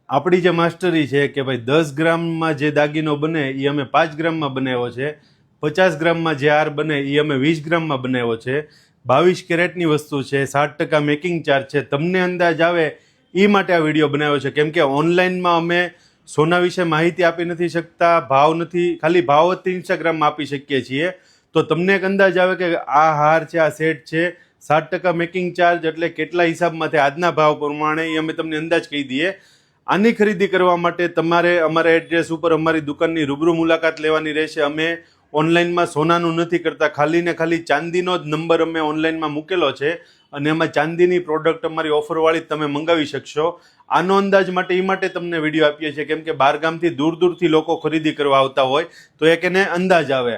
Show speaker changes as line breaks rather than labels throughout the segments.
આપણી જે માસ્ટરી છે કે ભાઈ 10 ગ્રામમાં જે દાગીનો બને એ અમે 5 ગ્રામમાં બનાવ્યો છે, 50 ગ્રામમાં જે હાર બને એ અમે 20 ગ્રામમાં બનાવ્યો છે, 22 કેરેટની વસ્તુ છે, 60% મેકિંગ ચાર્જ છે, તમને અંદાજ આવે એ માટે આ વિડીયો બનાવ્યો છે. કેમ કે ઓનલાઈનમાં અમે સોના વિશે માહિતી આપી નથી શકતા, ભાવ નથી, ખાલી ભાવ જ ઇન્સ્ટાગ્રામમાં આપી શકીએ છીએ. તો તમને એક અંદાજ આવે કે આ હાર છે, આ સેટ છે, 60% મેકિંગ ચાર્જ એટલે કેટલા હિસાબમાં થાય આજના ભાવ પ્રમાણે એ અમે તમને અંદાજ કહી દઈએ. આની ખરીદી કરવા માટે તમારે અમારા એડ્રેસ ઉપર અમારી દુકાનની રૂબરૂ મુલાકાત લેવાની રહેશે. અમે ઓનલાઈનમાં સોનાનું નથી કરતા, ખાલી ને ખાલી ચાંદીનો જ નંબર અમે ઓનલાઈનમાં મૂકેલો છે અને એમાં ચાંદીની પ્રોડક્ટ અમારી ઓફરવાળી તમે મંગાવી શકશો. આનો અંદાજ માટે એ માટે તમને વિડીયો આપીએ છીએ કેમ કે બહારગામથી દૂર દૂરથી લોકો ખરીદી કરવા આવતા હોય તો એક એને અંદાજ આવે,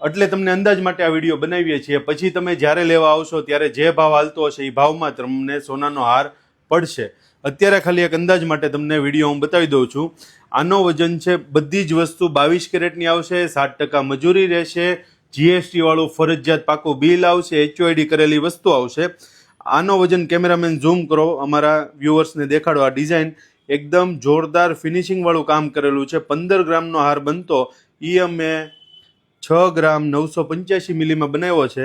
એટલે તમને અંદાજ માટે આ વિડીયો બનાવીએ છીએ. પછી તમે જ્યારે લેવા આવશો ત્યારે જે ભાવ હાલતો હશે એ ભાવમાં તમને સોનાનો હાર પડશે. અત્યારે ખાલી એક અંદાજ માટે તમને વિડીયો હું બતાવી દઉં છું. આનો વજન છે, બધી જ વસ્તુ 22 કેરેટની આવશે, 7% મજૂરી રહેશે, જીએસટી વાળું ફરજિયાત પાકું બિલ આવશે, HOID કરેલી વસ્તુ આવશે. આનો વજન કેમેરામેન ઝૂમ કરો, અમારા વ્યુઅર્સને દેખાડો. આ ડિઝાઇન એકદમ જોરદાર ફિનિશિંગ વાળું કામ કરેલું છે. 15 ગ્રામનો હાર બનતો એ અમે 6 ગ્રામ 985 મિલીમાં બનાવ્યો છે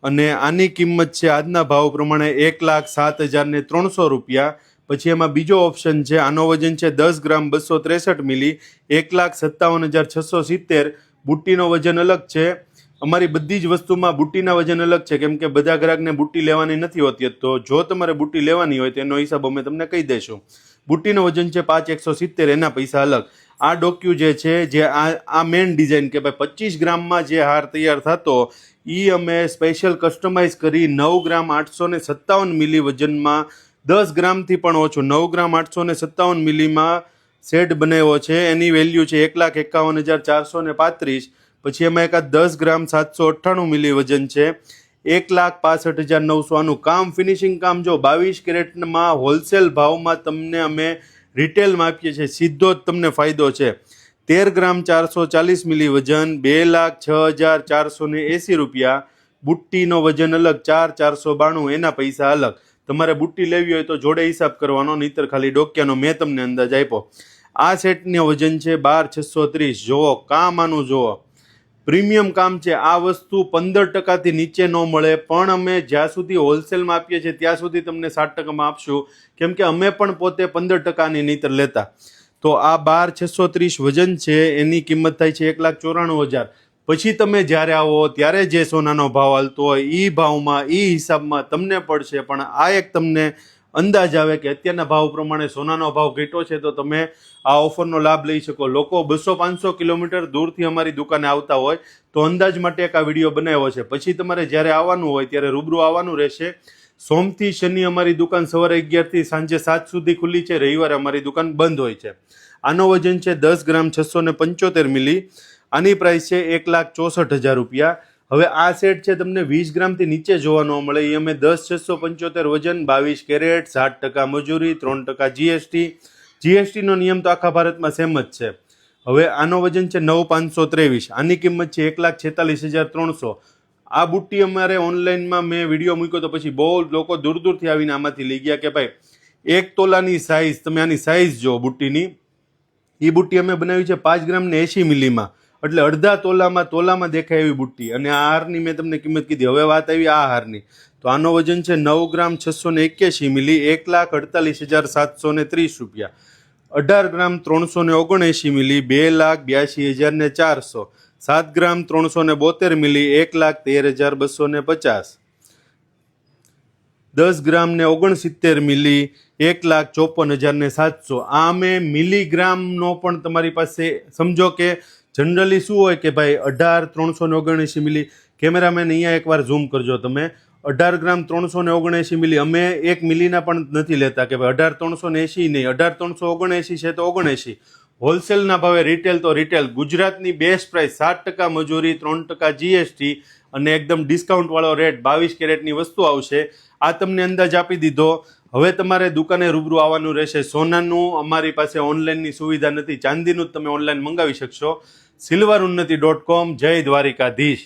અને આની કિંમત છે આજના ભાવ પ્રમાણે 1,07,300 રૂપિયા. પછી એમાં બીજો ઓપ્શન છે, આનો વજન છે 10 ગ્રામ 263 મિલી, 1,57,670. બુટ્ટીનો વજન અલગ છે. અમારી બધી જ વસ્તુમાં બુટ્ટીના વજન અલગ છે કેમ કે બધા ગ્રાહકને બુટ્ટી લેવાની નથી હોતી. તો જો તમારે બુટ્ટી લેવાની હોય તો એનો હિસાબ અમે તમને કહી દઈશું. બુટ્ટીનો વજન છે 5,170, એના પૈસા અલગ. આ ડોક્યુ જે છે, જે આ મેઇન ડિઝાઇન કે ભાઈ 25 ગ્રામમાં જે હાર તૈયાર થતો એ અમે સ્પેશિયલ કસ્ટમાઇઝ કરી 9 ગ્રામ 857 મિલી વજનમાં, 10 ગ્રામથી પણ ઓછું 9 ગ્રામ 857 મિલીમાં સેટ બનાવ્યો છે. એની વેલ્યુ છે 1,51,435. પછી એમાં એકાદ 10 ગ્રામ 798 મિલી વજન છે, 1,65,900. આનું કામ, ફિનિશિંગ કામ જો 22 કેરેટમાં હોલસેલ ભાવમાં તમને અમે રિટેલમાં આપીએ છીએ, સીધો જ તમને ફાયદો છે. 13 ગ્રામ 440 મિલી વજન, 2,06,480 રૂપિયા. બુટ્ટીનો વજન અલગ 4,492, એના પૈસા અલગ. તમારે બુટ્ટી લેવી હોય તો જોડે હિસાબ કરવાનો, નહીતર ખાલી ડોક્યાનો મેં તમને અંદાજ આપ્યો. આ સેટનો વજન છે 12,630. જોવો કામ, આનું જોવો પ્રીમિયમ કામ છે. આ વસ્તુ 15%થી નીચે ન મળે, પણ અમે જ્યાં સુધી હોલસેલમાં આપીએ છીએ ત્યાં સુધી તમને 60%માં આપશું કેમ કે અમે પણ પોતે 15%ની નહીતર લેતા. તો આ 12,630 વજન છે, એની કિંમત થાય છે 1,94,000. પછી તમે જ્યારે આવો ત્યારે જે સોનાનો ભાવ હાલતો હોય એ ભાવમાં એ હિસાબમાં તમને પડશે. પણ આ એક તમને અંદાજ આવે કે અત્યારના ભાવ પ્રમાણે સોનાનો ભાવ ઘટ્યો છે તો તમે આ ઓફરનો લાભ લઈ શકો. લોકો 200-500 કિલોમીટર દૂરથી અમારી દુકાને આવતા હોય તો અંદાજ માટે એક આ વિડીયો બનાવ્યો છે. પછી તમારે જ્યારે આવવાનું હોય ત્યારે રૂબરૂ આવવાનું રહેશે. સોમથી શનિ અમારી દુકાન સવારે 11થી સાંજે 7 સુધી ખુલ્લી છે, રવિવારે અમારી દુકાન બંધ હોય છે. આનો વજન છે 10 ગ્રામ 675 મિલી, આની પ્રાઇસ છે 1,64,000 રૂપિયા. હવે આ સેટ છે તમને 20 ગ્રામથી નીચે જોવા ન મળે. એ અમે 10,675 વજન, 22 કેરેટ, 60% મજૂરી, 3% જીએસટી. જીએસટીનો નિયમ તો આખા ભારતમાં સેમ જ છે. હવે આનો વજન છે 9,523, આની કિંમત છે 1,46,300. આ બુટ્ટી અમારે ઓનલાઈનમાં મેં વિડીયો મૂક્યો તો પછી બહુ લોકો દૂર દૂરથી આવીને આમાંથી લઈ ગયા કે ભાઈ 1 તોલાની સાઇઝ, તમે આની સાઇઝ જો બુટ્ટીની. એ બુટ્ટી અમે બનાવી છે 5 ગ્રામ ને 80 મિલીમાં, એટલે અડધા તોલામાં દેખાય એવી બુટ્ટી. અને આ હારની મેં તમને કિંમત કીધી. હવે વાત આવી આ હારની, તો આનો વજન છે 9 ગ્રામ 681 મિલી, 1,48,730 રૂપિયા. 18 ગ્રામ 379 મિલી, 2,82,400. 7 ગ્રામ 372 મિલી, 1,13,250. 10 ગ્રામ ને 69 મિલી, 1,54,700. આ અમે મિલીગ્રામનો પણ તમારી પાસે સમજો કે જનરલી શું હોય કે ભાઈ 18,379 મિલી. કેમેરામેન અહીંયા એકવાર ઝૂમ કરજો તમે. 18 ગ્રામ 379 મિલી અમે 1 મિલીના પણ નથી લેતા કે ભાઈ 18,380 નહીં, 18,379 છે તો 79. હોલસેલના ભાવે રિટેલ તો રિટેલ. ગુજરાતની બેસ્ટ પ્રાઇસ, 7% મજૂરી, 3% જીએસટી અને એકદમ ડિસ્કાઉન્ટવાળો રેટ. 22 કેરેટની વસ્તુ આવશે. આ તમને અંદાજ આપી દીધો. હવે તમારે દુકાને રૂબરૂ આવવાનું રહેશે. સોનાનું અમારી પાસે ઓનલાઈનની સુવિધા નથી, ચાંદીનું જ તમે ઓનલાઈન મંગાવી શકશો. silverunnati.com. જય દ્વારિકાધીશ.